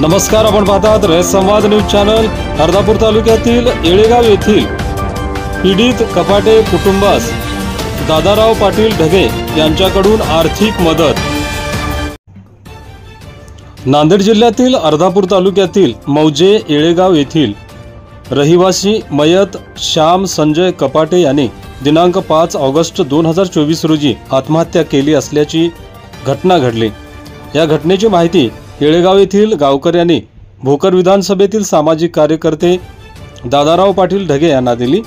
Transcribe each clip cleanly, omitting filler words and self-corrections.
नमस्कार, आपण पाहतात रयत संवाद न्यूज चॅनल। अर्धापूर तालुक्यातील येळेगाव येथील पीडित कपाटे कुटुंबास दादाराव पाटील ढगे यांच्याकडून आर्थिक मदत। नांदेड जिल्ह्यातील अर्धापूर तालुक्यातील मौजे येळेगाव येथील रहिवासी मयत श्याम संजय कपाटे यांनी दिनांक 5 ऑगस्ट 2024 रोजी आत्महत्या केली असल्याची घटना घडली। या घटनेची माहिती येळेगाव येथील गावकऱ्यांनी भोकर विधानसभेतील सामाजिक कार्यकर्ते दादाराव पाटील ढगे यांना दिली।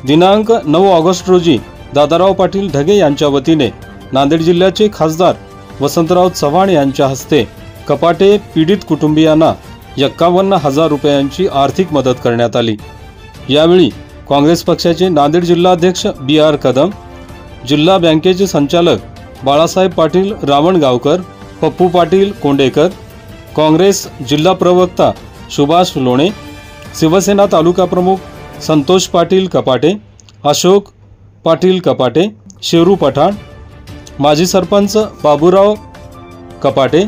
दिनांक 9 ऑगस्ट रोजी दादाराव पाटील ढगे यांच्या वतीने नांदेड जिल्ह्याचे खासदार वसंतराव चव्हाण यांच्या हस्ते कपाटे पीडित कुटुंबियांना 51,000 रुपयांची आर्थिक मदत करण्यात आली। यावेळी काँग्रेस पक्षाचे नांदेड जिल्हाध्यक्ष BR कदम, जिल्हा बँकेचे संचालक बाळासाहेब पाटील रावणगावकर, पप्पू पाटील कोंडेकर, काँग्रेस जिल्हा प्रवक्ता सुभाष लोणे, शिवसेना तालुका प्रमुख संतोष पाटील कपाटे, अशोक पाटील कपाटे, शेरू पठाण, माजी सरपंच बाबूराव कपाटे,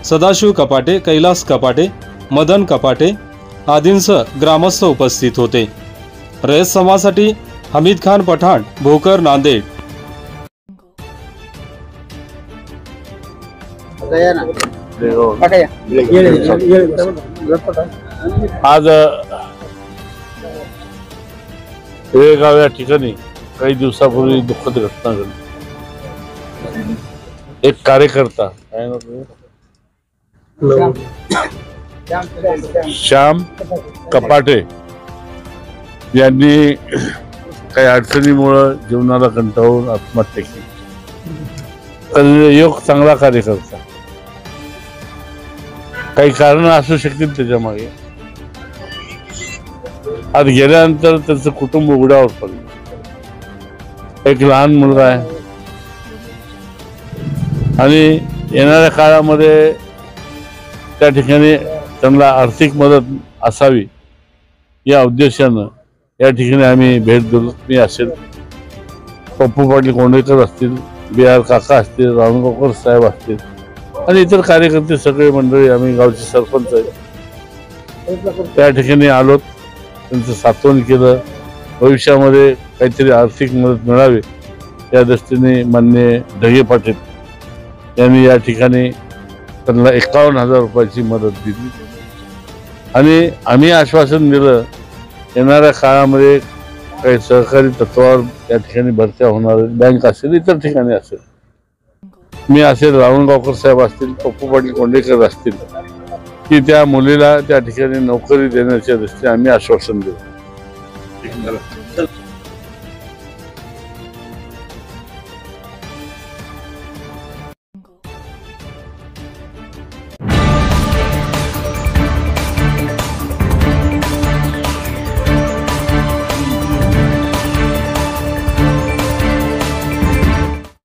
सदाशिव कपाटे, कैलास कपाटे, मदन कपाटे आदींसह ग्रामस्थ उपस्थित होते। रयत समाजासाठी हमीद खान पठाण, भोकर, नांदेड। आज येळेगाव या ठिकाणी काही दिवसापूर्वी दुःखद घटना घडली। एक कार्यकर्ता श्याम कपाटे यांनी काही अडचणीमुळे जीवनाला कंटाळून आत्महत्या केली। तर योग चांगला कार्यकर्ता, काही कारण असू शकतील त्याच्या मागे। आज गेल्यानंतर त्याचं कुटुंब उघड्यावर पडलं। एक लहान मुलगा आहे आणि येणाऱ्या काळामध्ये त्या ठिकाणी त्यांना आर्थिक मदत असावी या उद्देशानं या ठिकाणी आम्ही भेट दिलो। मी असेल, पप्पू पाटील कोंडेकर असतील, BR काका असतील, रावणगावकर साहेब असतील आणि इतर कार्यकर्ते सगळे मंडळी, आम्ही गावचे सरपंच आहे, त्या ठिकाणी आलो, त्यांचं सांत्वन केलं। भविष्यामध्ये काहीतरी आर्थिक मदत मिळावी या दृष्टीने माननीय ढगे पाटील यांनी या ठिकाणी त्यांना 51,000 रुपयाची मदत दिली आणि आम्ही आश्वासन दिलं येणाऱ्या काळामध्ये काही सहकारी तत्वावर या ठिकाणी भरत्या होणार, बँक असेल, इतर ठिकाणी असेल, मी असेल, रावणगावकर साहेब असतील, पप्पू पाटील कोंडेकर असतील, की त्या मुलीला त्या ठिकाणी नोकरी देण्याच्या दृष्टीने आम्ही आश्वासन देऊ।